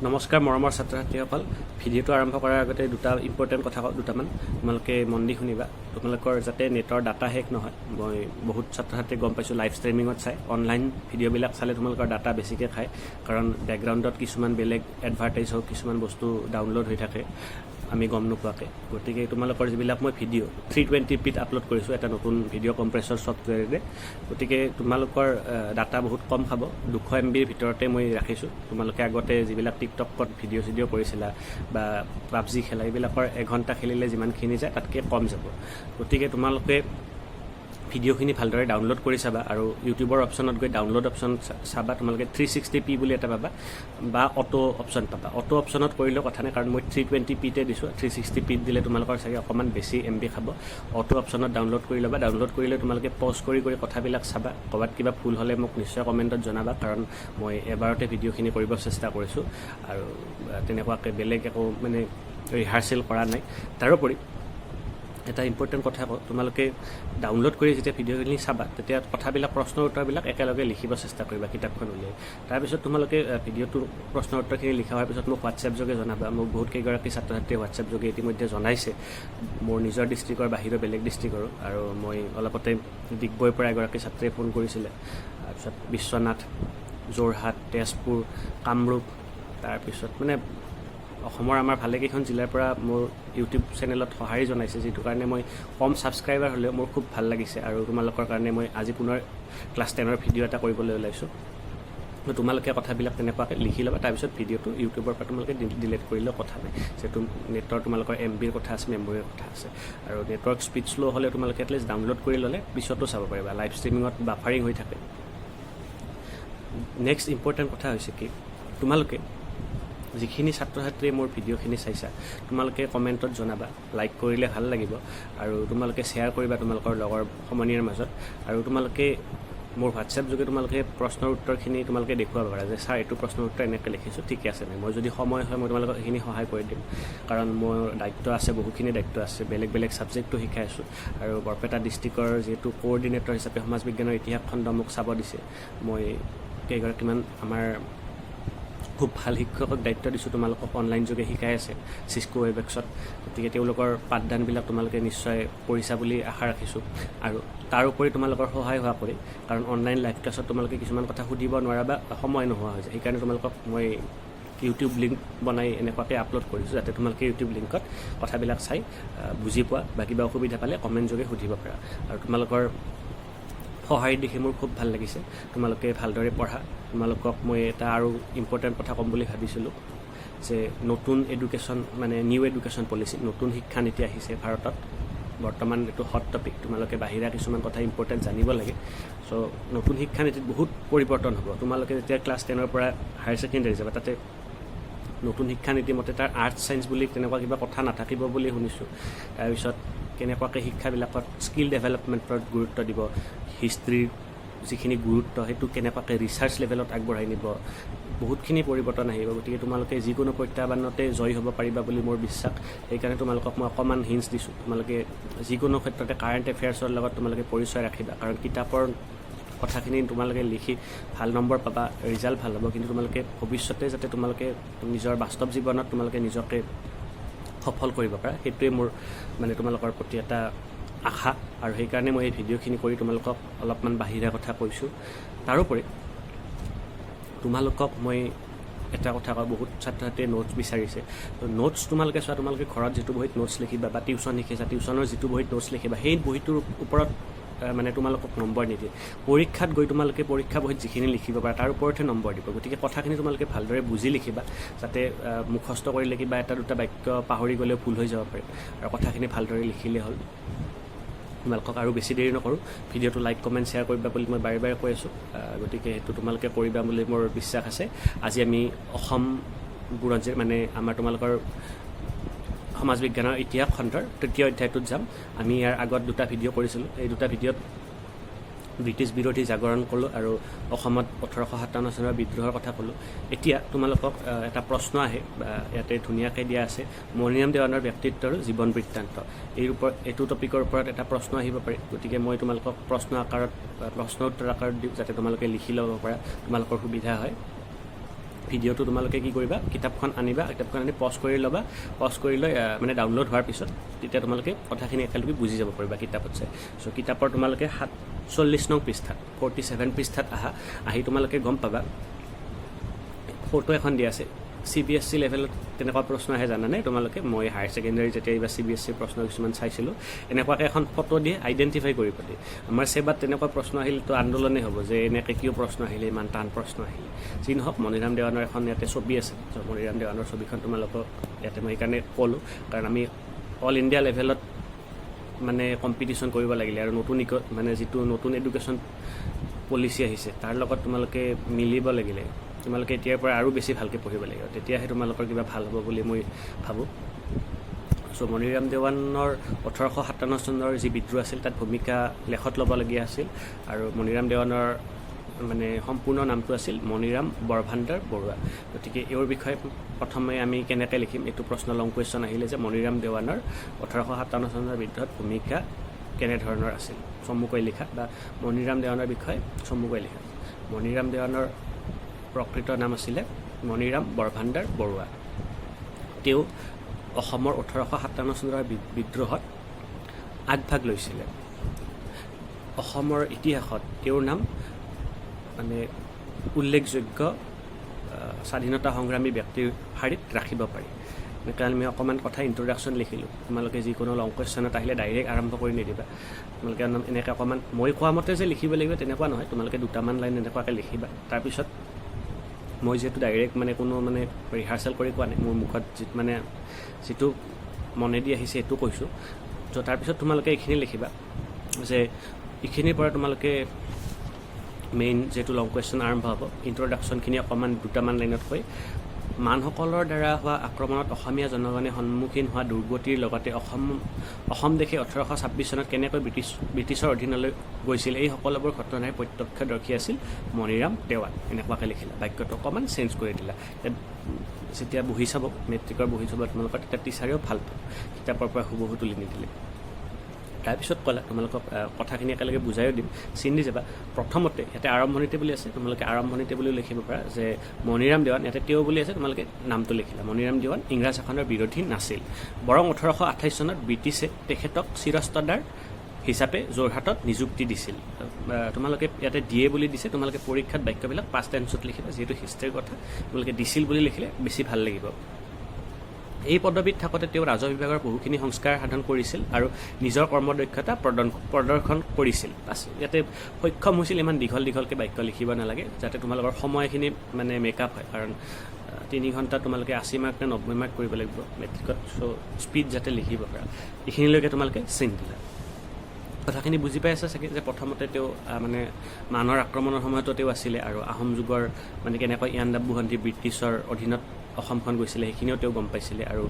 নমস্কাৰ মৰমৰ ছাত্ৰ ছাত্ৰীসকল ভিডিঅ'টো আৰম্ভ কৰাৰ আগতে দুটা ইম্পৰ্টেণ্ট কথা দুটামান তোমালোকে মন দি শুনিবা তোমালোকৰ যাতে নেটৰ ডাটা শেষ নহয় মই বহুত ছাত্ৰ ছাত্ৰী গম পাইছোঁ লাইভ ষ্ট্ৰিমিঙত চাই অনলাইন ভিডিঅ'বিলাক চালে তোমালোকৰ ডাটা বেছিকৈ খায় কাৰণ বেকগ্ৰাউণ্ডত কিছুমান বেলেগ এডভাৰটাইজ হওক কিছুমান বস্তু ডাউনলোড হৈ থাকে আমি গম নোপোৱাকৈ গতিকে তোমালোকৰ যিবিলাক মই ভিডিঅ' 320pত আপলোড কৰিছোঁ এটা নতুন ভিডিঅ' কম্প্ৰেছৰ ছফ্টৱেৰেৰে গতিকে তোমালোকৰ ডাটা বহুত কম খাব 200 MBৰ ভিতৰতে মই ৰাখিছোঁ তোমালোকে আগতে যিবিলাক টিকটকত ভিডিঅ' কৰিছিলা বা পাবজি খেলা এইবিলাকৰ এঘণ্টা খেলিলে যিমানখিনি যায় তাতকৈ কম যাব গতিকে তোমালোকে ভিডিঅ'খিনি ভালদৰে ডাউনলোড কৰি চাবা আৰু ইউটিউবৰ অপশ্যনত গৈ ডাউনলোড অপশ্যন চাবা তোমালোকে 360p বুলি এটা পাবা বা অটো অপশ্যন পাবা অটো অপশ্যনত কৰিলেও কথা নাই কাৰণ মই 320pতে দিছোঁ 360pত দিলে তোমালোকৰ চাগে অকণমান বেছি MB খাব অটো অপশ্যনত ডাউনলোড কৰি ল'বা ডাউনলোড কৰিলে তোমালোকে পজ কৰি কথাবিলাক চাবা ক'ৰবাত কিবা ভুল হ'লে মোক নিশ্চয় কমেণ্টত জনাবা কাৰণ মই এবাৰতে ভিডিঅ'খিনি কৰিব চেষ্টা কৰিছোঁ আৰু তেনেকুৱাকৈ বেলেগ একো মানে ৰিহাৰ্চেল কৰা নাই তাৰোপৰি এটা ইম্পৰ্টেণ্ট কথা কওঁ তোমালোকে ডাউনলোড কৰি যেতিয়া ভিডিঅ'খিনি চাবা তেতিয়া কথাবিলাক প্ৰশ্ন উত্তৰবিলাক একেলগে লিখিব চেষ্টা কৰিবা কিতাপখন উলিয়াই তাৰপিছত তোমালোকে ভিডিঅ'টোৰ প্ৰশ্ন উত্তৰখিনি লিখা হোৱাৰ পিছত মোক হোৱাটছএপ যোগে জনাবা মোক বহুত কেইগৰাকী ছাত্ৰ ছাত্ৰীয়ে হোৱাটছএপ যোগে ইতিমধ্যে জনাইছে মোৰ নিজৰ ডিষ্ট্ৰিক্টৰ বাহিৰৰ বেলেগ ডিষ্ট্ৰিক্টৰো আৰু মই অলপতে ডিগবৈৰ পৰা এগৰাকী ছাত্ৰীয়ে ফোন কৰিছিলে তাৰপিছত বিশ্বনাথ যোৰহাট তেজপুৰ কামৰূপ তাৰপিছত মানে অসমৰ আমাৰ ভালেকেইখন জিলাৰ পৰা মোৰ ইউটিউব চেনেলত সঁহাৰি জনাইছে যিটো কাৰণে মই কম ছাবস্ক্ৰাইবাৰ হ'লেও মোৰ খুব ভাল লাগিছে আৰু তোমালোকৰ কাৰণে মই আজি পুনৰ ক্লাছ 10ৰ ভিডিঅ' এটা কৰিবলৈ ওলাইছোঁ তোমালোকে কথাবিলাক তেনেকুৱাকৈ লিখি ল'বা তাৰপিছত ভিডিঅ'টো ইউটিউবৰ পৰা তোমালোকে ডিলিট কৰিলেও কথা নাই যিহেতু নেটৰ তোমালোকৰ MBৰ কথা আছে মেমৰিৰ কথা আছে আৰু নেটৱৰ্ক স্পীড শ্ল' হ'লে তোমালোকে এটলিষ্ট ডাউনলোড কৰি ল'লে পিছতো চাব পাৰিবা লাইভ ষ্ট্ৰিমিঙত বাফাৰিং হৈ থাকে নেক্সট ইম্পৰ্টেণ্ট কথা হৈছে কি তোমালোকে যিখিনি ছাত্ৰ ছাত্ৰীয়ে মোৰ ভিডিঅ'খিনি চাইছা তোমালোকে কমেণ্টত জনাবা লাইক কৰিলে ভাল লাগিব আৰু তোমালোকে শ্বেয়াৰ কৰিবা তোমালোকৰ লগৰ সমনীয়াৰ মাজত আৰু তোমালোকে মোৰ হোৱাটছএপ যোগে তোমালোকে প্ৰশ্নৰ উত্তৰখিনি তোমালোকে দেখুৱাব পাৰা যে ছাৰ এইটো প্ৰশ্নৰ উত্তৰ এনেকৈ লিখিছোঁ ঠিকে আছে নাই মই যদি সময় হয় মই তোমালোকক এইখিনি সহায় কৰি দিম কাৰণ মোৰ দায়িত্ব আছে বহুখিনি দায়িত্ব আছে বেলেগ বেলেগ ছাবজেক্টটো শিকাই আছোঁ আৰু বৰপেটা ডিষ্ট্ৰিক্টৰ যিহেতু কোঅৰ্ডিনেটৰ হিচাপে সমাজ বিজ্ঞানৰ ইতিহাস খণ্ড মোক চাব দিছে মই কেইগৰাকীমান আমাৰ খুব ভাল শিক্ষকক দায়িত্ব দিছোঁ তোমালোকক অনলাইন যোগে শিকাই আছে চিস্কো ৱেবএক্সত গতিকে তেওঁলোকৰ পাঠদানবিলাক তোমালোকে নিশ্চয় কৰিছা বুলি আশা ৰাখিছোঁ আৰু তাৰ উপৰি তোমালোকৰ সহায় হোৱা কৰি কাৰণ অনলাইন লাইভ ক্লাছত তোমালোকে কিছুমান কথা সুধিব নোৱাৰা বা সময় নোহোৱা হৈ যায় সেইকাৰণে তোমালোকক মই ইউটিউব লিংক বনাই এনেকুৱাকৈ আপলোড কৰিছোঁ যাতে তোমালোকে ইউটিউব লিংকত কথাবিলাক চাই বুজি পোৱা বা কিবা অসুবিধা পালে কমেণ্ট যোগে সুধিব পাৰা আৰু তোমালোকৰ সহায় দেখি মোৰ খুব ভাল লাগিছে তোমালোকে ভালদৰে পঢ়া তোমালোকক মই এটা আৰু ইম্পৰ্টেণ্ট কথা ক'ম বুলি ভাবিছিলোঁ যে নতুন এডুকেশ্যন মানে নিউ এডুকেশ্যন পলিচি নতুন শিক্ষানীতি আহিছে ভাৰতত বৰ্তমান এইটো হট টপিক তোমালোকে বাহিৰা কিছুমান কথা ইম্পৰ্টেণ্ট জানিব লাগে চ' নতুন শিক্ষানীতিত বহুত পৰিৱৰ্তন হ'ব তোমালোকে যেতিয়া ক্লাছ 10ৰ পৰা হায়াৰ ছেকেণ্ডেৰী যাবা তাতে নতুন শিক্ষানীতি মতে তাৰ আৰ্টছ ছায়েন্স বুলি তেনেকুৱা কিবা কথা নাথাকিব বুলি শুনিছোঁ তাৰপিছত কেনেকুৱাকৈ শিক্ষাবিলাকত স্কিল ডেভেলপমেণ্টত গুৰুত্ব দিব হিষ্ট্ৰীৰ যিখিনি গুৰুত্ব সেইটো কেনেকুৱাকৈ ৰিচাৰ্চ লেভেলত আগবঢ়াই নিব বহুতখিনি পৰিৱৰ্তন আহিব গতিকে তোমালোকে যিকোনো প্ৰত্যাহ্বানতে জয়ী হ'ব পাৰিবা বুলি মোৰ বিশ্বাস সেইকাৰণে তোমালোকক মই অকণমান হিণ্টছ দিছোঁ তোমালোকে যিকোনো ক্ষেত্ৰতে কাৰেণ্ট এফেয়াৰ্ছৰ লগত তোমালোকে পৰিচয় ৰাখিবা কাৰণ কিতাপৰ কথাখিনি তোমালোকে লিখি ভাল নম্বৰ পাবা ৰিজাল্ট ভাল হ'ব কিন্তু তোমালোকে ভৱিষ্যতে যাতে তোমালোকে নিজৰ বাস্তৱ জীৱনত তোমালোকে নিজকে সফল কৰিব পাৰা সেইটোৱে মোৰ মানে তোমালোকৰ প্ৰতি এটা আশা আৰু সেইকাৰণে মই এই ভিডিঅ'খিনি কৰি তোমালোকক অলপমান বাহিৰা কথা কৈছোঁ তাৰোপৰি তোমালোকক মই এটা কথা কওঁ বহুত ছাত্ৰ ছাত্ৰীয়ে নোটছ বিচাৰিছে তো নোটছ তোমালোকে চোৱা তোমালোকে ঘৰত যিটো বহীত নোটছ লিখিবা বা টিউশ্যন শিকিছা টিউশ্যনৰ যিটো বহীত নোটছ লিখিবা সেই বহীটোৰ ওপৰত মানে তোমালোকক নম্বৰ নিদিয়ে পৰীক্ষাত গৈ তোমালোকে পৰীক্ষা বহীত যিখিনি লিখিব পাৰা তাৰ ওপৰতহে নম্বৰ দিব গতিকে কথাখিনি তোমালোকে ভালদৰে বুজি লিখিবা যাতে মুখস্থ কৰিলে কিবা এটা দুটা বাক্য পাহৰি গ'লেও ভুল হৈ যাব পাৰে আৰু কথাখিনি ভালদৰে লিখিলে হ'ল তোমালোকক আৰু বেছি দেৰি নকৰোঁ ভিডিঅ'টো লাইক কমেণ্ট শ্বেয়াৰ কৰিবা বুলি মই বাৰে বাৰে কৈ আছোঁ গতিকে সেইটো তোমালোকে কৰিবা বুলি মোৰ বিশ্বাস আছে আজি আমি অসম বুৰঞ্জীৰ মানে আমাৰ তোমালোকৰ সমাজ বিজ্ঞানৰ ইতিহাস খণ্ডৰ 3য় অধ্যায়টোত যাম আমি ইয়াৰ আগত দুটা ভিডিঅ' কৰিছিলোঁ এই দুটা ভিডিঅ'ত ব্ৰিটিছ বিৰোধী জাগৰণ ক'লোঁ আৰু অসমত 1857 চনৰ বিদ্ৰোহৰ কথা ক'লোঁ এতিয়া তোমালোকক এটা প্ৰশ্ন আহে বা ইয়াতে ধুনীয়াকৈ দিয়া আছে মণিৰাম দেৱানৰ ব্যক্তিত্বৰ জীৱন বৃত্তান্ত এইটো টপিকৰ ওপৰত এটা প্ৰশ্ন আহিব পাৰে গতিকে মই তোমালোকক প্ৰশ্ন উত্তৰ আকাৰত দিওঁ যাতে তোমালোকে লিখি ল'ব পাৰা তোমালোকৰ সুবিধা হয় ভিডিঅ'টো তোমালোকে কি কৰিবা, কিতাপখন আনিবা, কিতাপখন আনি পজ কৰি ল'বা, পজ কৰি লৈ মানে ডাউনলোড হোৱাৰ পিছত তেতিয়া তোমালোকে কথাখিনি একেলগে বুজি যাব পাৰিবা কিতাপত চাই। চ' কিতাপৰ তোমালোকে 47 নং পৃষ্ঠাত 47 পৃষ্ঠাত আহি তোমালোকে গম পাবা ফটো এখন দিয়া আছে। CBSE লেভেলত তেনেকুৱা প্ৰশ্ন আহে জানানে তোমালোকে? মই হায়াৰ ছেকেণ্ডেৰী যেতিয়া এইবাৰ CBSE প্ৰশ্ন কিছুমান চাইছিলোঁ, এনেকুৱাকৈ এখন ফটো দিয়ে আইডেণ্টিফাই কৰিব দিয়ে। আমাৰ চেবাত তেনেকুৱা প্ৰশ্ন আহিলেতো আন্দোলনেই হ'ব যে এনেকৈ কিয় প্ৰশ্ন আহিলে, ইমান টান প্ৰশ্ন আহিলে। যি নহওক, মণিৰাম দেৱানৰ এখন ইয়াতে ছবি আছে। মণিৰাম দেৱানৰ ছবিখন তোমালোকক ইয়াতে মই সেইকাৰণে ক'লোঁ, কাৰণ আমি অল ইণ্ডিয়া লেভেলত মানে কম্পিটিশ্যন কৰিব লাগিলে আৰু মানে যিটো নতুন এডুকেশ্যন পলিচি আহিছে তাৰ লগত তোমালোকে মিলিব লাগিলে তোমালোকে এতিয়াৰ পৰা আৰু বেছি ভালকৈ পঢ়িব লাগিব, তেতিয়াহে তোমালোকৰ কিবা ভাল হ'ব বুলি মই ভাবোঁ। চ' মণিৰাম দেৱানৰ 1857 চনৰ যি বিদ্ৰোহ আছিল তাত ভূমিকা লেখত ল'বলগীয়া আছিল। আৰু মণিৰাম দেৱানৰ মানে সম্পূৰ্ণ নামটো আছিল মণিৰাম বৰভাণ্ডাৰ বৰুৱা। গতিকে এইৰ বিষয়ে প্ৰথমে আমি কেনেকৈ লিখিম, এইটো প্ৰশ্ন লং কুৱেশ্যন আহিলে যে মণিৰাম দেৱানৰ 1857 চনৰ বিদ্ৰোহত ভূমিকা কেনেধৰণৰ আছিল, চমুকৈ লিখা, বা মণিৰাম দেৱানৰ বিষয়ে চমুকৈ লিখা। মণিৰাম দেৱানৰ প্ৰকৃত নাম আছিলে মণিৰাম বৰভাণ্ডাৰ বৰুৱা। তেওঁ অসমৰ 1857 চনৰ বিদ্ৰোহত আগভাগ লৈছিলে। অসমৰ ইতিহাসত তেওঁৰ নাম মানে উল্লেখযোগ্য স্বাধীনতা সংগ্ৰামী ব্যক্তিৰ শাৰীত ৰাখিব পাৰি। এনেকৈ আমি অকণমান কথা ইণ্ট্ৰডাকশ্যন লিখিলোঁ। তোমালোকে যিকোনো লং কুৱেশ্যনত আহিলে ডাইৰেক্ট আৰম্ভ কৰি নিদিবা। তোমালোকে এনেকৈ অকণমান মই কোৱা মতে যে লিখিব লাগিব তেনেকুৱা নহয়, তোমালোকে দুটামান লাইন এনেকুৱাকৈ লিখিবা। তাৰপিছত মই যিহেতু ডাইৰেক্ট মানে কোনো মানে ৰিহাৰ্চেল কৰি কোৱা নাই, মোৰ মুখত যিটো মনেদি আহিছে সেইটো কৈছোঁ। ত' তাৰপিছত তোমালোকে এইখিনি লিখিবা যে এইখিনিৰ পৰা তোমালোকে মেইন যিহেতু লং কুৱেশ্যন আৰম্ভ হ'ব, ইণ্ট্ৰডাকশ্যনখিনি অকণমান দুটামান লাইনত কৈ মানসকলৰ দ্বাৰা হোৱা আক্ৰমণত অসমীয়া জনগণে সন্মুখীন হোৱা দুৰ্গতিৰ লগতে অসম দেশে 1826 চনত কেনেকৈ ব্ৰিটিছৰ অধীনলৈ গৈছিল, এই সকলোবোৰ ঘটনাৰ প্ৰত্যক্ষদৰ্শী আছিল মণিৰাম দেৱান। এনেকুৱাকৈ লিখিলা। বাক্যটো অকণমান চেঞ্জ কৰি দিলা। যেতিয়া বহি চাব, মেট্ৰিকৰ বহি চাব তোমালোকৰ, তেতিয়া টিচাৰেও ভাল পাব কিতাপৰ পৰা হুবহু তুলি নিদিলে। তাৰপিছত ক'লা তোমালোকক কথাখিনি একেলগে বুজাইও দিম, চিনি যাবা। প্ৰথমতে ইয়াতে আৰম্ভণিতে বুলি আছে, তোমালোকে আৰম্ভণিতে বুলিও লিখিব পাৰা যে মণিৰাম দেৱান, ইয়াতে তেওঁ বুলি আছে, তোমালোকে নামটো লিখিলা। মণিৰাম দেৱান ইংৰাজ শাসনৰ বিৰোধী নাছিল, বৰং 1828 চনত ব্ৰিটিছে তেখেতক চিৰস্তাদাৰ হিচাপে যোৰহাটত নিযুক্তি দিছিল। তোমালোকে ইয়াতে দিয়ে বুলি দিছে, তোমালোকে পৰীক্ষাত বাক্যবিলাক পাষ্ট টেন্সত লিখিবা, যিহেতু হিষ্ট্ৰীৰ কথা। তোমালোকে দিছিল বুলি লিখিলে বেছি ভাল লাগিব। এই পদবীত থাকোঁতে তেওঁ ৰাজহ বিভাগৰ বহুখিনি সংস্কাৰ সাধন কৰিছিল আৰু নিজৰ কৰ্মদক্ষতা প্ৰদৰ্শন কৰিছিল। ইয়াতে সক্ষম হৈছিল, ইমান দীঘলকৈ বাক্য লিখিব নালাগে, যাতে তোমালোকৰ সময়খিনি মানে মেকআপ হয়। কাৰণ 3 ঘণ্টা তোমালোকে 80 মাৰ্ক নে 90 মাৰ্ক কৰিব লাগিব মেট্ৰিকত। চ' স্পীড যাতে লিখিব পাৰা, এইখিনিলৈকে তোমালোকে চিন দিলা। কথাখিনি বুজি পাই আছে চাগে যে প্ৰথমতে তেওঁ মানে মানৰ আক্ৰমণৰ সময়তো তেওঁ আছিলে, আৰু আহোম যুগৰ মানে কেনেকৈ ইয়াণ্ডাবু বুৰঞ্জী ব্ৰিটিছৰ অধীনত অসমখন গৈছিলে সেইখিনিও তেওঁ গম পাইছিলে। আৰু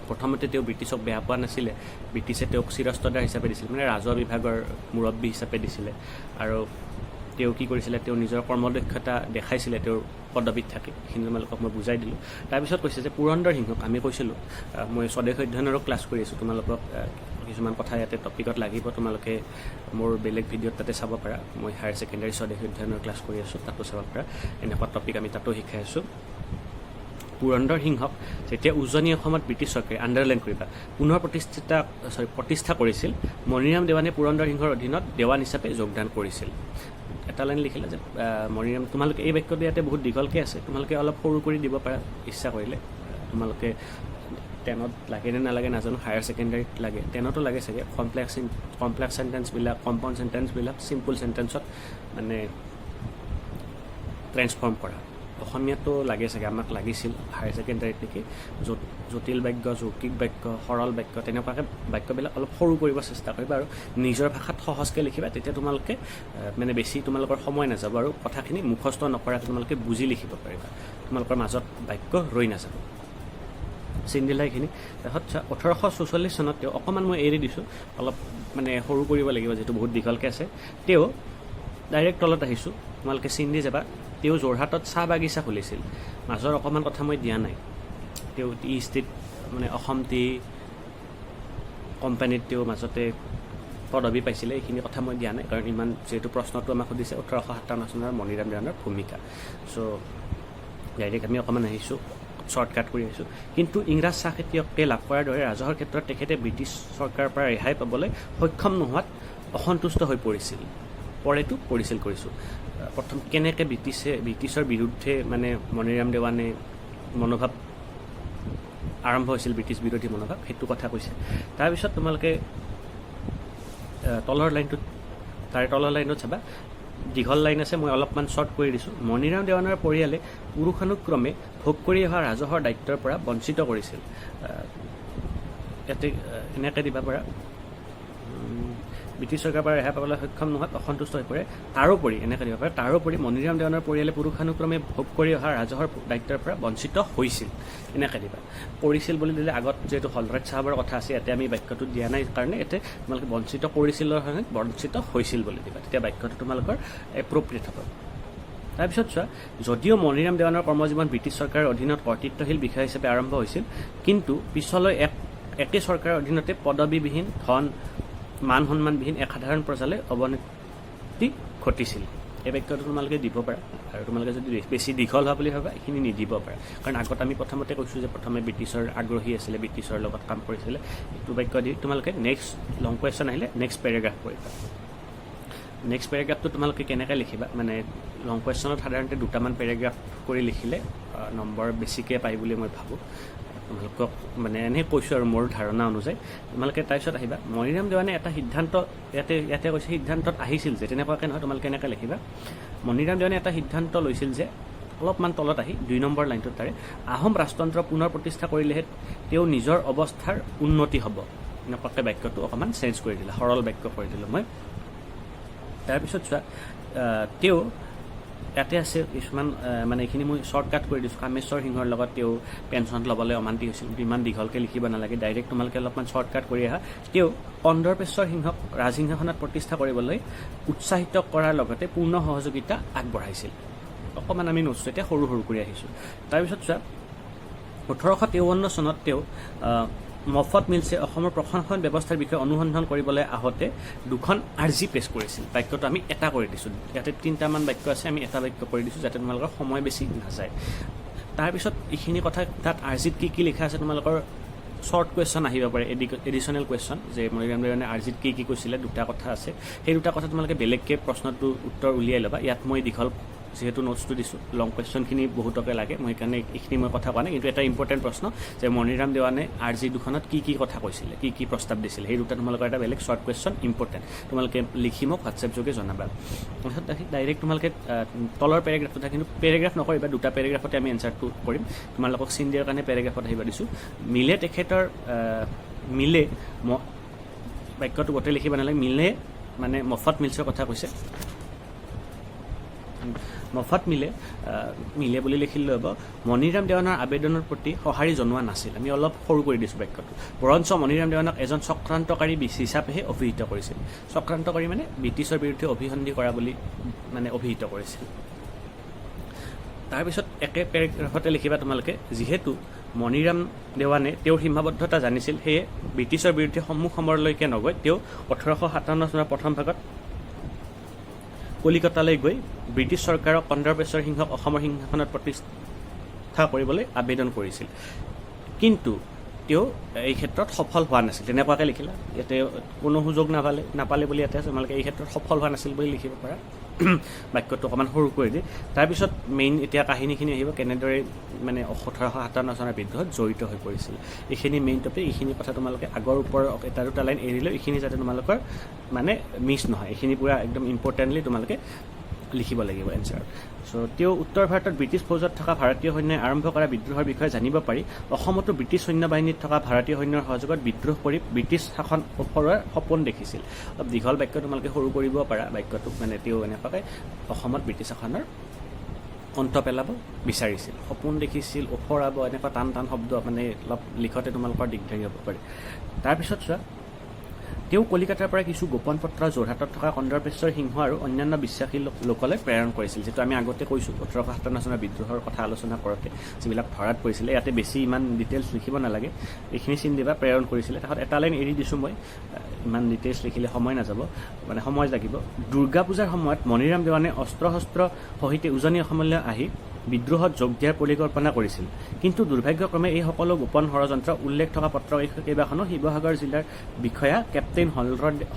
প্ৰথমতে তেওঁ ব্ৰিটিছক বেয়া পোৱা নাছিলে, ব্ৰিটিছে তেওঁক চিৰস্তাদাৰ হিচাপে দিছিলে, মানে ৰাজহ বিভাগৰ মুৰব্বী হিচাপে দিছিলে। আৰু তেওঁ কি কৰিছিলে, তেওঁ নিজৰ কৰ্মদক্ষতা দেখাইছিলে তেওঁৰ পদবীত থাকি। সেইখিনি তোমালোকক মই বুজাই দিলোঁ। তাৰপিছত কৈছে যে পুৰন্দৰ সিংহক, আমি কৈছিলোঁ মই স্বদেশ অধ্যয়নৰো ক্লাছ কৰি আছোঁ, তোমালোকক কিছুমান কথা ইয়াতে টপিকত লাগিব, তোমালোকে মোৰ বেলেগ ভিডিঅ'ত তাতে চাব পাৰা। মই হায়াৰ ছেকেণ্ডেৰী স্বদেশ অধ্যয়নৰ ক্লাছ কৰি আছোঁ, তাতো চাব পাৰা। এনেকুৱা টপিক আমি তাতো শিকাই আছোঁ। পুৰন্দৰ সিংহক যেতিয়া উজনি অসমত ব্ৰিটিছ চৰকাৰে, আণ্ডাৰলাইন কৰিবা, পুনৰ প্ৰতিষ্ঠা কৰিছিল, মণিৰাম দেৱানে পুৰন্দৰ সিংহৰ অধীনত দেৱান হিচাপে যোগদান কৰিছিল। এটা লাইন লিখিলে যে মণিৰাম, তোমালোকে এই বাক্যটো ইয়াতে বহুত দীঘলকৈ আছে, তোমালোকে অলপ সৰু কৰি দিব পাৰা ইচ্ছা কৰিলে। তোমালোকে 10ত লাগে নে নালাগে নাজানো, হায়াৰ ছেকেণ্ডেৰীত লাগে, 10তো লাগে চাগে। কমপ্লেক্স চেণ্টেন্সবিলাক, কম্পাউণ্ড চেণ্টেন্সবিলাক চিম্পুল চেণ্টেন্সত মানে ট্ৰেন্সফৰ্ম কৰা। অসমীয়াতো লাগে চাগে, আমাক লাগিছিল হায়াৰ ছেকেণ্ডেৰীত নেকি, জটিল বাক্য, যৌক্তিক বাক্য, সৰল বাক্য, তেনেকুৱাকৈ বাক্যবিলাক অলপ সৰু কৰিব চেষ্টা কৰিবা আৰু নিজৰ ভাষাত সহজকৈ লিখিবা। তেতিয়া তোমালোকে মানে বেছি তোমালোকৰ সময় নাযাব আৰু কথাখিনি মুখস্থ নকৰাকৈ তোমালোকে বুজি লিখিব পাৰিবা, তোমালোকৰ মাজত বাক্য ৰৈ নাযাব। চিন্দিলাইখিনি তাৰপিছত 1844 চনত তেওঁ, অকণমান মই এৰি দিছোঁ, অলপ মানে সৰু কৰিব লাগিব যিহেতু বহুত দীঘলকৈ আছে। তেওঁ ডাইৰেক্ট তলত আহিছোঁ, তোমালোকে চিন্দি যাবা। তেওঁ যোৰহাটত চাহ বাগিচা খুলিছিল, মাজৰ অকণমান কথা মই দিয়া নাই। তেওঁ টি ষ্টেট মানে অসম টি কোম্পানীত তেওঁ মাজতে পদবী পাইছিলে, এইখিনি কথা মই দিয়া নাই, কাৰণ ইমান যিহেতু প্ৰশ্নটো আমাক সুধিছে 1857 চনৰ মণিৰাম দেৱানৰ ভূমিকা। চ' ডাইৰেক্ট আমি অকণমান আহিছোঁ, শ্বৰ্টকাট কৰি আহিছোঁ। কিন্তু ইংৰাজ চাহ খেতিয়কে লাভ কৰাৰ দৰে ৰাজহৰ ক্ষেত্ৰত তেখেতে ব্ৰিটিছ চৰকাৰৰ পৰা ৰেহাই পাবলৈ সক্ষম নোহোৱাত অসন্তুষ্ট হৈ পৰিছিল। কৰিছোঁ প্ৰথম কেনেকৈ ব্ৰিটিছৰ বিৰুদ্ধে মানে মণিৰাম দেৱানে মনোভাৱ আৰম্ভ হৈছিল, ব্ৰিটিছ বিৰোধী মনোভাৱ, সেইটো কথা কৈছে। তাৰপিছত তোমালোকে তলৰ লাইনটোত চাবা, দীঘল লাইন আছে, মই অলপমান শ্বৰ্ট কৰি দিছোঁ। মণিৰাম দেৱানৰ পৰিয়ালে পুৰুষানুক্ৰমে ভোগ কৰি অহা ৰাজহৰ দায়িত্বৰ পৰা বঞ্চিত কৰিছিল। ইয়াতে এনেকৈ দিব পাৰা, ব্ৰিটিছ চৰকাৰৰ পৰা ৰেহাই পাবলৈ সক্ষম নোহোৱাত অসন্তুষ্ট হৈ পৰে। তাৰোপৰি মণিৰাম দেৱানৰ পৰিয়ালে পুৰুষানুক্ৰমে ভোগ কৰি অহা ৰাজহৰ দায়িত্বৰ পৰা বঞ্চিত হৈছিল, এনেকৈ দিবা। কৰিছিল বুলি দিলে আগত যিহেতু হলৰাজ চাহাবৰ কথা আছে, ইয়াতে আমি বাক্যটো দিয়া নাই কাৰণে ইয়াতে তোমালোকে বঞ্চিত কৰিছিলৰ কাৰণে বঞ্চিত হৈছিল বুলি দিবা, তেতিয়া বাক্যটো তোমালোকৰ এপ্ৰপ্ৰিয়েট হ'ব। তাৰপিছত চোৱা, যদিও মণিৰাম দেৱানৰ কৰ্মজীৱন ব্ৰিটিছ চৰকাৰৰ অধীনত কৰ্তৃত্বশীল বিষয় হিচাপে আৰম্ভ হৈছিল, কিন্তু পিছলৈ একে চৰকাৰৰ অধীনতে পদবীবিহীন, মান সন্মানবিহীন এক সাধাৰণ প্ৰজালৈ অৱনতি ঘটিছিল। এই বাক্যটো তোমালোকে দিব পাৰা, আৰু তোমালোকে যদি বেছি দীঘল হোৱা বুলি ভাবা এইখিনি নিদিব পাৰা, কাৰণ আগত আমি প্ৰথমতে কৈছোঁ যে প্ৰথমে ব্ৰিটিছৰ আগ্ৰহী আছিলে, ব্ৰিটিছৰ লগত কাম কৰিছিলে। এইটো বাক্য দি তোমালোকে নেক্সট লং কুৱেশ্যন আহিলে নেক্সট পেৰেগ্ৰাফ কৰিবা। নেক্সট পেৰেগ্ৰাফটো তোমালোকে কেনেকৈ লিখিবা, মানে লং কুৱেশ্যনত সাধাৰণতে দুটামান পেৰেগ্ৰাফ কৰি লিখিলে নম্বৰ বেছিকৈ পায় বুলি মই ভাবোঁ। তোমালোকক মানে এনেই কৈছোঁ আৰু মোৰ ধাৰণা অনুযায়ী। তোমালোকে তাৰপিছত আহিবা, মণিৰাম দেৱানে এটা সিদ্ধান্ত, ইয়াতে কৈছে সিদ্ধান্তত আহিছিল যে, তেনেকুৱাকৈ নহয়, তোমালোকে এনেকৈ লিখিবা, মণিৰাম দেৱানে এটা সিদ্ধান্ত লৈছিল যে, অলপমান তলত আহি 2 নম্বৰ লাইনটোত তাৰে, আহোম ৰাজতন্ত্ৰ পুনৰ প্ৰতিষ্ঠা কৰিলেহে তেওঁ নিজৰ অৱস্থাৰ উন্নতি হ'ব। এনেকুৱাকৈ বাক্যটো অকণমান চেঞ্জ কৰি দিলে, সৰল বাক্য কৰি দিলোঁ মই। তাৰপিছত চোৱা, তেওঁ ইয়াতে আছে কিছুমান, মানে এইখিনি মই শ্বৰ্টকাট কৰি দিছোঁ। কামেশ্বৰ সিংহৰ লগত তেওঁ পেঞ্চন ল'বলৈ অমান্তি হৈছিল, ইমান দীঘলকৈ লিখিব নালাগে, ডাইৰেক্ট তোমালোকে অলপমান শ্বৰ্টকাট কৰি আহা। তেওঁ কন্দৰ্পেশ্বৰ সিংহক ৰাজসিংহাসনত প্ৰতিষ্ঠা কৰিবলৈ উৎসাহিত কৰাৰ লগতে পূৰ্ণ সহযোগিতা আগবঢ়াইছিল। অকণমান আমি নোটছটো এতিয়া সৰু কৰি আহিছোঁ। তাৰপিছত চোৱা, 1853 চনত তেওঁ মফত মিলছে অসমৰ প্ৰশাসন ব্যৱস্থাৰ বিষয়ে অনুসন্ধান কৰিবলৈ আহোঁতে 2খন আৰ্জি পেছ কৰিছিল। বাক্যটো আমি এটা কৰি দিছোঁ, ইয়াতে 3টামান বাক্য আছে, আমি এটা বাক্য কৰি দিছোঁ যাতে তোমালোকৰ সময় বেছি নাযায়। তাৰপিছত এইখিনি কথা, তাত আৰ্জিত কি লিখা আছে তোমালোকৰ শ্বৰ্ট কুৱেশ্যন আহিব পাৰে, এডিশ্যনেল কুৱেশ্যন, যে মণিৰাম দেৱানে আৰ্জিত কি কৈছিলে, 2টা কথা আছে। সেই 2টা কথা তোমালোকে বেলেগকৈ প্ৰশ্নটো উত্তৰ উলিয়াই ল'বা। ইয়াত মই দীঘল যিহেতু নোটছটো দিছোঁ, লং কুৱেশ্যনখিনি বহুতকে লাগে, মই সেইকাৰণে এইখিনি মই কথা কোৱা নাই। কিন্তু এটা ইম্পৰ্টেণ্ট প্ৰশ্ন যে মণিৰাম দেৱানে আৰ্জি 2খনত কি কথা কৈছিলে, কি প্ৰস্তাৱ দিছিলে, সেই 2টা তোমালোকৰ এটা বেলেগ শ্বৰ্ট কুৱেশ্যন ইম্পৰ্টেণ্ট, তোমালোকে লিখি মোক হোৱাটছএপ যোগে জনাবা। তাৰপিছত ডাইৰেক্ট তোমালোকে তলৰ পেৰেগ্ৰাফটো থাকে, কিন্তু পেৰেগ্ৰাফ নকৰিবা, 2টা পেৰেগ্ৰাফতে আমি এনচাৰটো কৰিম। তোমালোকক চিন দিয়াৰ কাৰণে পেৰেগ্ৰাফত আহিব দিছোঁ। বাক্যটো গোটেই লিখিব নালাগে, মিলে মানে মফত মিলছৰ কথা কৈছে। মফত মিলে বুলি লিখিলে হ'ব, মণিৰাম দেৱানৰ আবেদনৰ প্ৰতি সঁহাৰি জনোৱা নাছিল। আমি অলপ সৰু কৰি দিছোঁ বাক্যটো। বৰঞ্চ মণিৰাম দেৱানক এজন চক্ৰান্তকাৰী হিচাপেহে অভিহিত কৰিছিল। চক্ৰান্তকাৰী মানে ব্ৰিটিছৰ বিৰুদ্ধে অভিসন্ধি কৰা বুলি মানে অভিহিত কৰিছিল। তাৰপিছত একে পেৰেগ্ৰাফতে লিখিবা তোমালোকে, যিহেতু মণিৰাম দেৱানে তেওঁৰ সীমাবদ্ধতা জানিছিল, সেয়ে ব্ৰিটিছৰ বিৰুদ্ধে সন্মুখ সমৰলৈকে নগৈ তেওঁ 1857 চনৰ প্ৰথম ভাগত কলিকতালৈ গৈ ব্ৰিটিছ চৰকাৰক কন্দৰ্পেশ্বৰ সিংহক অসমৰ সিংহাসনত প্ৰতিষ্ঠা কৰিবলৈ আবেদন কৰিছিল। কিন্তু তেওঁ এই ক্ষেত্ৰত সফল হোৱা নাছিল, তেনেকুৱাকৈ লিখিলা। ইয়াতে কোনো সুযোগ নাপালে বুলি ইয়াতে আছে, তোমালোকে এই ক্ষেত্ৰত সফল হোৱা নাছিল বুলি লিখিব পাৰা। বাক্যটো অকণমান সৰু কৰি দি তাৰপিছত মেইন এতিয়া কাহিনীখিনি আহিব, কেনেদৰে মানে 1857 চনৰ বিদ্ৰোহত জড়িত হৈ পৰিছিল। এইখিনি মেইন টপিক, এইখিনি কথা তোমালোকে আগৰ ওপৰৰ এটা 2টা লাইন এৰিলেও এইখিনি যাতে তোমালোকৰ মানে মিছ নহয়, এইখিনি পূৰা একদম ইম্পৰ্টেণ্টলি তোমালোকে লিখিব লাগিব এনচাৰ। তেওঁ উত্তৰ ভাৰতত ব্ৰিটিছ ফৌজত থকা ভাৰতীয় সৈন্যই আৰম্ভ কৰা বিদ্ৰোহৰ বিষয়ে জানিব পাৰি অসমতো ব্ৰিটিছ সৈন্য বাহিনীত থকা ভাৰতীয় সৈন্যৰ সহযোগত বিদ্ৰোহ কৰি ব্ৰিটিছ শাসন ওপৰোৱাৰ সপোন দেখিছিল। অলপ দীঘল বাক্য তোমালোকে সৰু কৰিব পাৰা বাক্যটোক, মানে তেওঁ এনেকুৱাকৈ অসমত ব্ৰিটিছ শাসনৰ অন্ত পেলাব বিচাৰিছিল, সপোন দেখিছিল, ওফৰাব, এনেকুৱা টান শব্দ মানে অলপ লিখোঁতে তোমালোকৰ দিগদাৰী হ'ব পাৰে। তাৰপিছত চোৱা, তেওঁ কলিকতাৰ পৰা কিছু গোপন পত্ৰ যোৰহাটত থকা কন্দৰ্পেশ্বৰ সিংহ আৰু অন্যান্য বিশ্বাসী লোকলৈ প্ৰেৰণ কৰিছিল। যিটো আমি আগতে কৈছোঁ 1857 চনৰ বিদ্ৰোহৰ কথা আলোচনা কৰোঁতে যিবিলাক ধৰাত পৰিছিলে, ইয়াতে বেছি ইমান ডিটেইলছ লিখিব নালাগে, এইখিনি চিন দিবা। প্ৰেৰণ কৰিছিলে, তাত এটা লাইন এৰি দিছোঁ মই, ইমান ডিটেইলছ লিখিলে সময় নাযাব, মানে সময় লাগিব। দুৰ্গা পূজাৰ সময়ত মণিৰাম দেৱানে অস্ত্ৰ শস্ত্ৰ সহিতে উজনি অসমলৈ আহি বিদ্ৰোহত যোগ দিয়াৰ পৰিকল্পনা কৰিছিল। কিন্তু দুৰ্ভাগ্যক্ৰমে এই সকলো গোপন ষড়যন্ত্ৰ উল্লেখ থকা পত্ৰ কেইবাখনো শিৱসাগৰ জিলাৰ বিষয়া কেপ্টেইন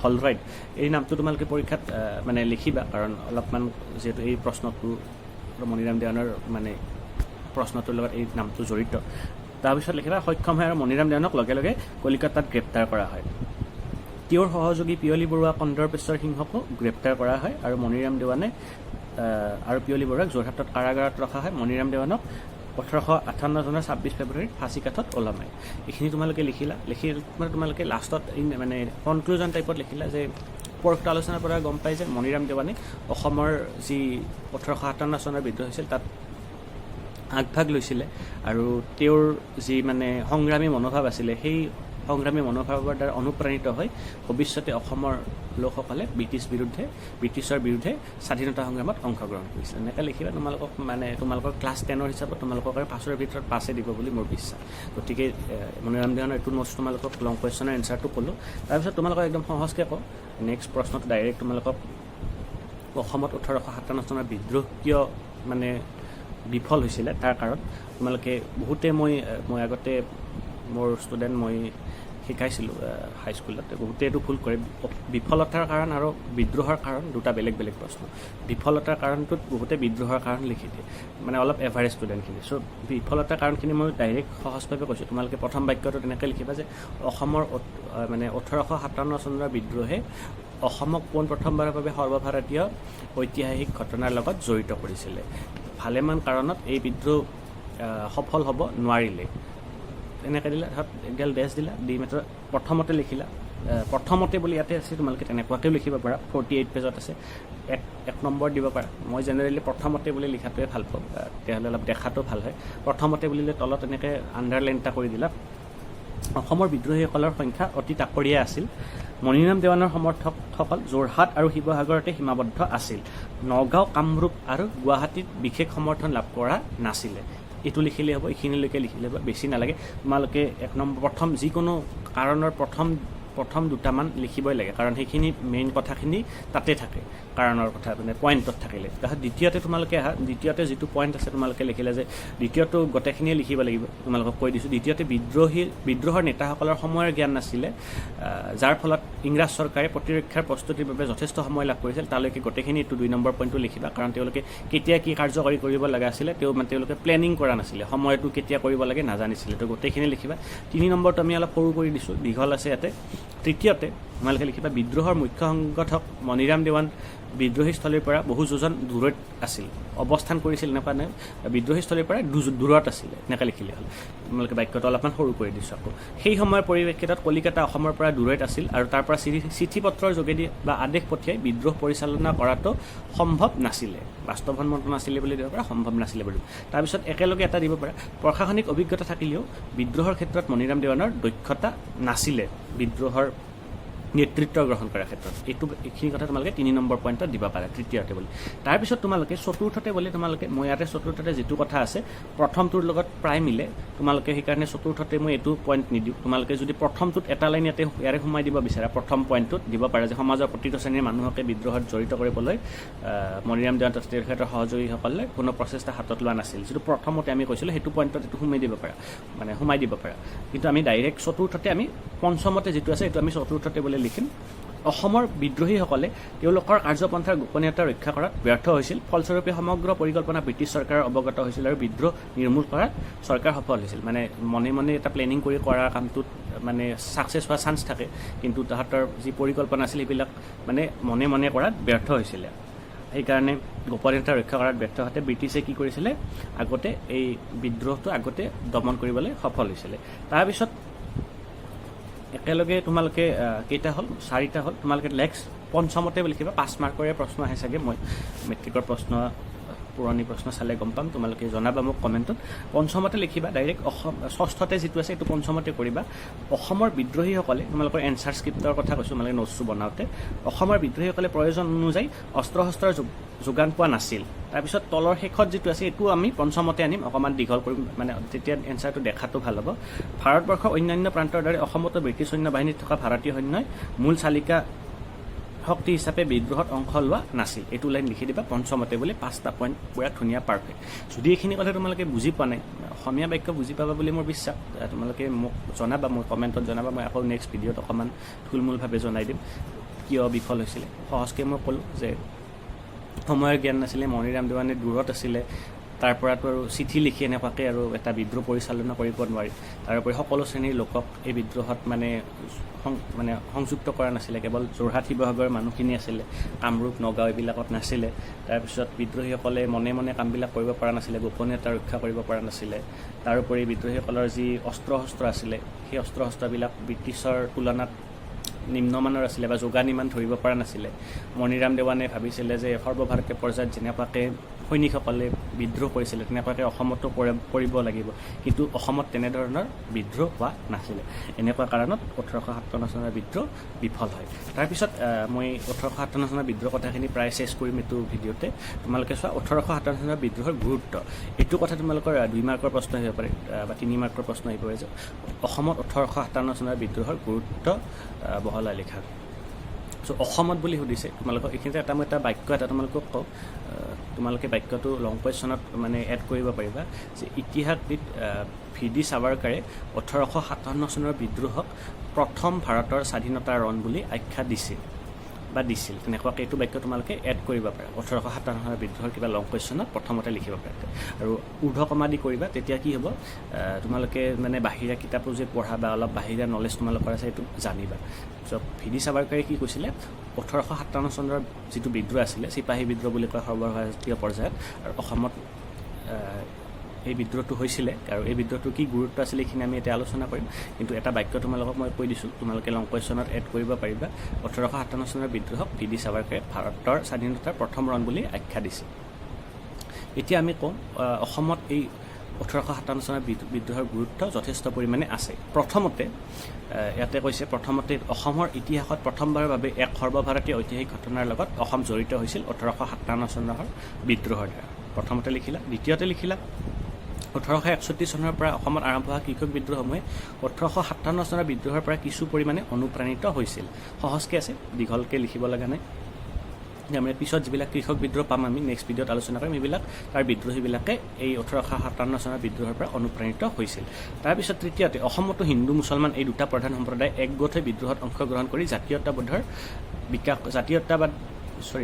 হলৰইড, এই নামটো তোমালোকে পৰীক্ষাত মানে লিখিবা, কাৰণ অলপমান যিহেতু এই প্ৰশ্নটো মণিৰাম দেৱানৰ মানে প্ৰশ্নটোৰ লগত এই নামটো জড়িত। তাৰপিছত লিখিবা সক্ষম হয় আৰু মণিৰাম দেৱানক লগে লগে কলিকতাত গ্ৰেপ্তাৰ কৰা হয়। তেওঁৰ সহযোগী পিয়লি বৰুৱা কন্দৰ্পেশ্বৰ সিংহকো গ্ৰেপ্তাৰ কৰা হয় আৰু মণিৰাম দেৱানে আৰু পিয়লি বৰুৱাক যোৰহাটত কাৰাগাৰত ৰখা হয়। মণিৰাম দেৱানক 1858 চনৰ 26 ফেব্ৰুৱাৰীত ফাঁচীকাঠত ওলমায়। এইখিনি তোমালোকে লিখিলা। লিখি মানে তোমালোকে লাষ্টত মানে কনক্লুজন টাইপত লিখিলা যে পৰোক্ত আলোচনাৰ পৰা গম পাই যে মণিৰাম দেৱানে অসমৰ যি 1857 চনৰ বিদ্ৰোহ হৈছিল তাত আগভাগ লৈছিলে আৰু তেওঁৰ যি মানে সংগ্ৰামী মনোভাৱ আছিলে সেই সংগ্ৰামী মনোভাৱৰ দ্বাৰা অনুপ্ৰাণিত হৈ ভৱিষ্যতে অসমৰ লোকসকলে ব্ৰিটিছৰ বিৰুদ্ধে স্বাধীনতা সংগ্ৰামত অংশগ্ৰহণ কৰিছিল। এনেকৈ লিখিবা। তোমালোকক মানে তোমালোকৰ ক্লাছ 10ৰ হিচাপত তোমালোকক 5ৰ ভিতৰত পাছে দিব বুলি মোৰ বিশ্বাস। গতিকে মণিৰাম দেৱানৰ এইটো নোটছ তোমালোকক লং কুৱেশ্যনৰ এনচাৰটো ক'লোঁ। তাৰপিছত তোমালোকক একদম সহজকৈ কওঁ, নেক্সট প্ৰশ্নটো ডাইৰেক্ট তোমালোকক অসমত 1857 চনৰ বিদ্ৰোহ কিয় মানে বিফল হৈছিলে তাৰ কাৰণ তোমালোকে বহুতে মই আগতে মোৰ ষ্টুডেণ্ট মই শিকাইছিলোঁ হাইস্কুলত, বহুতে এইটো ভুল কৰে। বিফলতাৰ কাৰণ আৰু বিদ্ৰোহৰ কাৰণ দুটা বেলেগ বেলেগ প্ৰশ্ন। বিফলতাৰ কাৰণটোত বহুতে বিদ্ৰোহৰ কাৰণ লিখি দিয়ে, মানে অলপ এভাৰেজ ষ্টুডেণ্টখিনি। চ' বিফলতাৰ কাৰণখিনি মই ডাইৰেক্ট সহজভাৱে কৈছোঁ। তোমালোকে প্ৰথম বাক্যটো তেনেকৈ লিখিবা যে অসমৰ মানে 1857 চনৰ বিদ্ৰোহে অসমক পোনপ্ৰথমবাৰৰ বাবে সৰ্বভাৰতীয় ঐতিহাসিক ঘটনাৰ লগত জড়িত কৰিছিলে। ভালেমান কাৰণত এই বিদ্ৰোহ সফল হ'ব নোৱাৰিলে। এনেকৈ দিলা, এডাল ডেছ দিলা, দি মাত্ৰ প্ৰথমতে লিখিলা। প্ৰথমতে বুলি ইয়াতে আছে, তোমালোকে তেনেকুৱাকৈও লিখিব পাৰা। 48 পেজত আছে, এক নম্বৰ দিব পাৰা। মই জেনেৰেলি প্ৰথমতে বুলি লিখাটোৱে ভাল পাওঁ, তেতিয়াহ'লে অলপ দেখাটো ভাল হয়। প্ৰথমতে বুলিলে তলত এনেকৈ আণ্ডাৰলাইন এটা কৰি দিলা। অসমৰ বিদ্ৰোহীসকলৰ সংখ্যা অতি তাকৰীয়া আছিল। মণিৰাম দেৱানৰ সমৰ্থকসকল যোৰহাট আৰু শিৱসাগৰতে সীমাবদ্ধ আছিল। নগাঁও, কামৰূপ আৰু গুৱাহাটীত বিশেষ সমৰ্থন লাভ কৰা নাছিলে। এইটো লিখিলেই হ'ব, এইখিনিলৈকে লিখিলে হ'ব, বেছি নালাগে। তোমালোকে এক নম্বৰ প্ৰথম যিকোনো কাৰণৰ প্ৰথম দুটামান লিখিবই লাগে, কাৰণ সেইখিনি মেইন কথাখিনি তাতে থাকে, কাৰণৰ কথা মানে পইণ্টত থাকিলে। তাৰপিছত দ্বিতীয়তে তোমালোকে দ্বিতীয়তে যিটো পইণ্ট আছে তোমালোকে লিখিলে যে দ্বিতীয়টো গোটেইখিনিয়ে লিখিব লাগিব। তোমালোকক কৈ দিছোঁ, দ্বিতীয়তে বিদ্ৰোহৰ নেতাসকলৰ সময়ৰ জ্ঞান নাছিলে, যাৰ ফলত ইংৰাজ চৰকাৰে প্ৰতিৰক্ষাৰ প্ৰস্তুতিৰ বাবে যথেষ্ট সময় লাভ কৰিছিল। তালৈকে গোটেইখিনি এইটো 2 নম্বৰ পইণ্টটো লিখিবা, কাৰণ তেওঁলোকে কেতিয়া কি কাৰ্যকৰী কৰিব লগা আছিলে তেওঁলোকে প্লেনিং কৰা নাছিলে, সময়টো কেতিয়া কৰিব লাগে নাজানিছিলে। তো গোটেইখিনি লিখিবা। 3 নম্বৰটো আমি অলপ সৰু কৰি দিছোঁ, দীঘল আছে ইয়াতে। তৃতীয়তে তোমালোকে লিখিবা বিদ্ৰোহৰ মুখ্য সংগঠক মণিৰাম দেৱান বিদ্ৰোহীস্থলীৰ পৰা বহু যোজন দূৰত আছিল, অৱস্থান কৰিছিল এনেকুৱা নাই, বিদ্ৰোহীস্থলীৰ পৰা দূৰত আছিলে, এনেকৈ লিখিলে হ'ল। তোমালোকে বাক্যটো অলপমান সৰু কৰি দিছোঁ আকৌ। সেই সময়ৰ পৰিপ্ৰেক্ষিতত কলিকতা অসমৰ পৰা দূৰত আছিল আৰু তাৰ পৰা চিঠি পত্ৰৰ যোগেদি বা আদেশ পঠিয়াই বিদ্ৰোহ পৰিচালনা কৰাটো সম্ভৱ নাছিলে। বাস্তৱসন্মত নাছিলে বুলি দিব পাৰা, সম্ভৱ নাছিলে বুলি। তাৰপিছত একেলগে এটা দিব পাৰা, প্ৰশাসনিক অভিজ্ঞতা থাকিলেও বিদ্ৰোহৰ ক্ষেত্ৰত মণিৰাম দেৱানৰ দক্ষতা নাছিলে বিদ্ৰোহৰ নেতৃত্ব গ্ৰহণ কৰাৰ ক্ষেত্ৰত। এইখিনি কথা তোমালোকে 3 নম্বৰ পইণ্টত দিব পাৰা, তৃতীয়তে বুলি। তাৰপিছত তোমালোকে চতুৰ্থতে বুলি তোমালোকে মই ইয়াতে চতুৰ্থতে যিটো কথা আছে প্ৰথমটোৰ লগত প্ৰায় মিলে, তোমালোকে সেইকাৰণে চতুৰ্থতে মই এইটো পইণ্ট নিদিওঁ। তোমালোকে যদি প্ৰথমটোত এটা লাইন ইয়াৰে সোমাই দিব বিচাৰা, প্ৰথম পইণ্টটোত দিব পাৰা যে সমাজৰ প্ৰতিটো শ্ৰেণীৰ মানুহকে বিদ্ৰোহত জড়িত কৰিবলৈ মণিৰাম দেৱান তেখেতৰ সহযোগীসকলে কোনো প্ৰচেষ্টা হাতত লোৱা নাছিল। যিটো প্ৰথমতে আমি কৈছিলোঁ সেইটো পইণ্টত এইটো সোমাই দিব পাৰা। কিন্তু আমি ডাইৰেক্ট চতুৰ্থতে আমি পঞ্চমতে যিটো আছে এইটো আমি চতুৰ্থতে বুলি লিখিম। অসমৰ বিদ্ৰোহীসকলে তেওঁলোকৰ কাৰ্যপন্থাৰ গোপনীয়তা ৰক্ষা কৰাত ব্যৰ্থ হৈছিল। ফলস্বৰূপে সমগ্ৰ পৰিকল্পনা ব্ৰিটিছ চৰকাৰৰ অৱগত হৈছিল আৰু বিদ্ৰোহ নিৰ্মূল কৰাত চৰকাৰ সফল হৈছিল। মানে মনে এটা প্লেনিং কৰি কৰা কামটোত মানে ছাকচেছ হোৱা চান্স থাকে, কিন্তু তাহাঁতৰ যি পৰিকল্পনা আছিল সেইবিলাক মানে মনে কৰাত ব্যৰ্থ হৈছিলে। সেইকাৰণে গোপনীয়তা ৰক্ষা কৰাত ব্যৰ্থ হওঁতে ব্ৰিটিছে কি কৰিছিলে, আগতে এই বিদ্ৰোহটো দমন কৰিবলৈ সফল হৈছিলে। তাৰপিছত একেলগে তোমালোকে কেইটা হ'ল, 4টা হ'ল। তোমালোকে নেক্সট পঞ্চমতে লিখিবা। 5 মাৰ্কৰে প্ৰশ্ন আহে চাগে, মই মেট্ৰিকৰ প্ৰশ্ন পুৰণি প্ৰশ্ন চালে গম পাম, তোমালোকে জনাবা মোক কমেণ্টত। পঞ্চমতে লিখিবা ডাইৰেক্ট। ষষ্ঠতে যিটো আছে এইটো পঞ্চমতে কৰিবা। অসমৰ বিদ্ৰোহীসকলে, তোমালোকৰ এনচাৰ স্ক্ৰিপ্টৰ কথা কৈছোঁ, তোমালোকে নোটছটো বনাওঁতে, অসমৰ বিদ্ৰোহীসকলে প্ৰয়োজন অনুযায়ী অস্ত্ৰ শস্ত্ৰৰ যোগান পোৱা নাছিল। তাৰপিছত তলৰ শেষত যিটো আছে এইটো আমি পঞ্চমতে আনিম, অকণমান দীঘল কৰিম, মানে তেতিয়া এনচাৰটো দেখাটো ভাল হ'ব। ভাৰতবৰ্ষৰ অন্যান্য প্ৰান্তৰ দৰে অসমতো ব্ৰিটিছ সৈন্য বাহিনীত থকা ভাৰতীয় সৈন্যই মূল চালিকা শক্তি হিচাপে বিদ্ৰোহত অংশ লোৱা নাছিল। এইটো লাইন লিখি দিবা পঞ্চমতে বুলি 5টা পইণ্ট পুৰা ধুনীয়া পাৰফেক্ট। যদি এইখিনি কথা তোমালোকে বুজি পোৱা নাই, অসমীয়া বাক্য বুজি পাবা বুলি মোৰ বিশ্বাস। তোমালোকে মোক জনাবা, মই কমেণ্টত জনাবা, মই আকৌ নেক্সট ভিডিঅ'ত অকণমান থুলমূলভাৱে জনাই দিম কিয় বিফল হৈছিলে। সহজকৈ মই ক'লোঁ যে সময়ৰ জ্ঞান নাছিলে, মণিৰাম দেৱানে দূৰত আছিলে, তাৰ পৰাতো আৰু চিঠি লিখি এনেকুৱাকৈ আৰু এটা বিদ্ৰোহ পৰিচালনা কৰিব নোৱাৰি। তাৰোপৰি সকলো শ্ৰেণীৰ লোকক এই বিদ্ৰোহত মানে সংযুক্ত কৰা নাছিলে, কেৱল যোৰহাট শিৱসাগৰৰ মানুহখিনি আছিলে, কামৰূপ নগাঁও এইবিলাকত নাছিলে। তাৰপিছত বিদ্ৰোহীসকলে মনে মনে কামবিলাক কৰিব পৰা নাছিলে, গোপনীয়তা ৰক্ষা কৰিব পৰা নাছিলে। তাৰোপৰি বিদ্ৰোহীসকলৰ যি অস্ত্ৰ শস্ত্ৰ আছিলে, সেই অস্ত্ৰ শস্ত্ৰবিলাক ব্ৰিটিছৰ তুলনাত নিম্নমানৰ আছিলে বা যোগান ইমান ধৰিব পৰা নাছিলে। মণিৰাম দেৱানে ভাবিছিলে যে সৰ্বভাৰতীয় পৰ্যায়ত যেনেকুৱাকৈ সৈনিকসকলে বিদ্ৰোহ কৰিছিলে তেনেকুৱাকৈ অসমতো কৰিব লাগিব, কিন্তু অসমত তেনেধৰণৰ বিদ্ৰোহ হোৱা নাছিলে। এনেকুৱা কাৰণত 1857 চনৰ বিদ্ৰোহ বিফল হয়। তাৰপিছত মই 1857 চনৰ বিদ্ৰোহ কথাখিনি প্ৰায় চেছ কৰিম এইটো ভিডিঅ'তে। তোমালোকে চোৱা 1857 চনৰ বিদ্ৰোহৰ গুৰুত্ব, এইটো কথা তোমালোকৰ 2 মাৰ্কৰ প্ৰশ্ন আহিব পাৰে বা 3 মাৰ্কৰ প্ৰশ্ন আহিব পাৰে যে অসমত 1857 চনৰ বিদ্ৰোহৰ গুৰুত্ব বহলাই লিখা। চ' অসমত বুলি সুধিছে তোমালোকক, এইখিনিতে মই এটা বাক্য এটা তোমালোকক কওঁ, তোমালোকে বাক্যটো লং কুৱেশ্যনত মানে এড কৰিব পাৰিবা যে ইতিহাসবিদ V.D. সাভাৰকাৰে 1857 চনৰ বিদ্ৰোহক প্ৰথম ভাৰতৰ স্বাধীনতাৰ ৰণ বুলি আখ্যা দিছিল। তেনেকুৱাকৈ এইটো বাক্য তোমালোকে এড কৰিব পাৰা 1857 চনৰ বিদ্ৰোহৰ কিবা লং কুৱেশ্যনত প্ৰথমতে লিখিব পাৰা। আৰু ঊৰ্ধ্বকমা দি কৰিবা, তেতিয়া কি হ'ব তোমালোকে মানে বাহিৰা কিতাপো যে পঢ়া বা অলপ বাহিৰা নলেজ তোমালোকৰ আছে সেইটো জানিবা। চ' V.D. সাভাৰকাৰে কি কৈছিলে, 1857 চনৰ যিটো বিদ্ৰোহ আছিলে, চিপাহী বিদ্ৰোহ বুলি কয় সৰ্বভাৰতীয় পৰ্যায়ত, আৰু অসমত এই বিদ্ৰোহটো হৈছিলে। আৰু এই বিদ্ৰোহটোৰ কি গুৰুত্ব আছিলে এইখিনি আমি এতিয়া আলোচনা কৰিম, কিন্তু এটা বাক্য তোমালোকক মই কৈ দিছোঁ, তোমালোকে লং কুৱেশ্যনত এড কৰিব পাৰিবা। 1857 চনৰ বিদ্ৰোহক V.D. সাভাৰকাৰে ভাৰতৰ স্বাধীনতাৰ প্ৰথম ৰণ বুলি আখ্যা দিছিল। এতিয়া আমি কওঁ অসমত এই 1857 চনৰ বিদ্ৰোহৰ গুৰুত্ব যথেষ্ট পৰিমাণে আছে। প্ৰথমতে ইয়াতে কৈছে, প্ৰথমতে অসমৰ ইতিহাসত প্ৰথমবাৰৰ বাবে এক সৰ্বভাৰতীয় ঐতিহাসিক ঘটনাৰ লগত অসম জড়িত হৈছিল 1857 চনৰ বিদ্ৰোহৰ দ্বাৰা। প্ৰথমতে লিখিলা। দ্বিতীয়তে লিখিলা 1861 চনৰ পৰা অসমত আৰম্ভ হোৱা কৃষক বিদ্ৰোহসমূহে 1857 চনৰ বিদ্ৰোহৰ পৰা কিছু পৰিমাণে অনুপ্ৰাণিত হৈছিল। সহজকৈ আছে, দীঘলকৈ লিখিব লগা নাই। আমি পিছত যিবিলাক কৃষক বিদ্ৰোহ পাম আমি নেক্সট ভিডিঅ'ত আলোচনা কৰিম, এইবিলাক তাৰ বিদ্ৰোহীবিলাকে এই 1857 চনৰ বিদ্ৰোহৰ পৰা অনুপ্ৰাণিত হৈছিল। তাৰপিছত তৃতীয়তে অসমতো হিন্দু মুছলমান এই দুটা প্ৰধান সম্প্ৰদায় একগোট হৈ বিদ্ৰোহত অংশগ্ৰহণ কৰি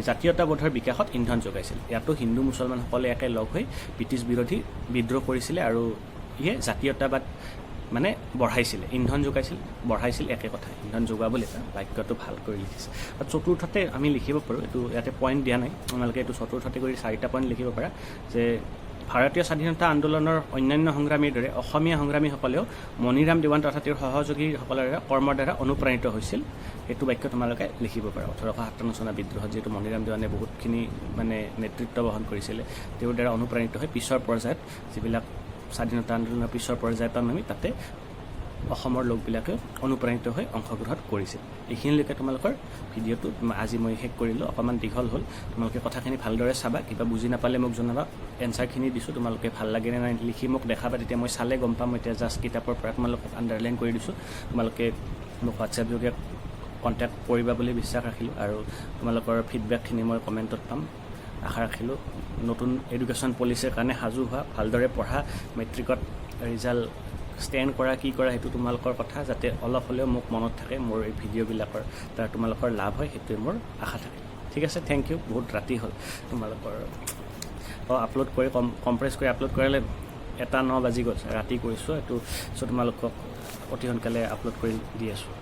জাতীয়তাবোধৰ বিকাশত ইন্ধন যোগাইছিল। ইয়াতো হিন্দু মুছলমানসকলে একেলগ হৈ ব্ৰিটিছ বিৰোধী বিদ্ৰোহ কৰিছিলে আৰু ইয়ে জাতীয়তাবাদ মানে বঢ়াইছিলে, ইন্ধন বঢ়াইছিল একে কথা, ইন্ধন যোগোৱা বুলি এটা বাক্যটো ভাল কৰি লিখিছে। আৰু চতুৰ্থতে আমি লিখিব পাৰোঁ, এইটো ইয়াতে পইণ্ট দিয়া নাই, তোমালোকে এইটো চতুৰ্থতে কৰি 4টা পইণ্ট লিখিব পাৰা যে ভাৰতীয় স্বাধীনতা আন্দোলনৰ অন্যান্য সংগ্ৰামীৰ দৰে অসমীয়া সংগ্ৰামীসকলেও মণিৰাম দেৱান তথা তেওঁৰ সহযোগীসকলৰ কৰ্মৰ দ্বাৰা অনুপ্ৰাণিত হৈছিল। সেইটো বাক্য তোমালোকে লিখিব পাৰা। 1857 চনৰ বিদ্ৰোহত যিহেতু মণিৰাম দেৱানে বহুতখিনি মানে নেতৃত্ব বহন কৰিছিলে, তেওঁৰ দ্বাৰা অনুপ্ৰাণিত হৈ পিছৰ পৰ্যায়ত যিবিলাক স্বাধীনতা আন্দোলনৰ পিছৰ পৰ্যায়ত আমি তাতে অসমৰ লোকবিলাকে অনুপ্ৰাণিত হৈ অংশগ্ৰহণ কৰিছিল। এইখিনিলৈকে তোমালোকৰ ভিডিঅ'টো আজি মই শেষ কৰিলোঁ, অকণমান দীঘল হ'ল। তোমালোকে কথাখিনি ভালদৰে চাবা, কিবা বুজি নাপালে মোক জনাবা। এনচাৰখিনি দিছোঁ, তোমালোকে ভাল লাগে নে নাই লিখি মোক দেখাবা, তেতিয়া মই চালে গম পাম। এতিয়া জাষ্ট কিতাপৰ পৰা তোমালোকক আণ্ডাৰলাইন কৰি দিছোঁ, তোমালোকে মোক হোৱাটছএপ যোগে কণ্টেক্ট কৰিবা বুলি বিশ্বাস ৰাখিলোঁ। আৰু তোমালোকৰ ফিডবেকখিনি মই কমেণ্টত পাম আশা ৰাখিলোঁ। নতুন এডুকেশ্যন পলিচিৰ কাৰণে সাজু হোৱা, ভালদৰে পঢ়া, মেট্ৰিকত ৰিজাল্ট ষ্টেণ্ড কৰা কি কৰা সেইটো তোমালোকৰ কথা, যাতে অলপ হ'লেও মোক মনত থাকে, মোৰ এই ভিডিঅ'বিলাকৰ দ্বাৰা তোমালোকৰ লাভ হয়, সেইটোৱে মোৰ আশা থাকে। ঠিক আছে, থেংক ইউ। বহুত ৰাতি হ'ল, তোমালোকৰ আপলোড কৰি কম্প্ৰেছ কৰি আপলোড কৰিলে 1:09 বাজি গ'ল, ৰাতি কৰিছোঁ এইটো। চ' তোমালোকক অতি সোনকালে আপলোড কৰি দি আছোঁ।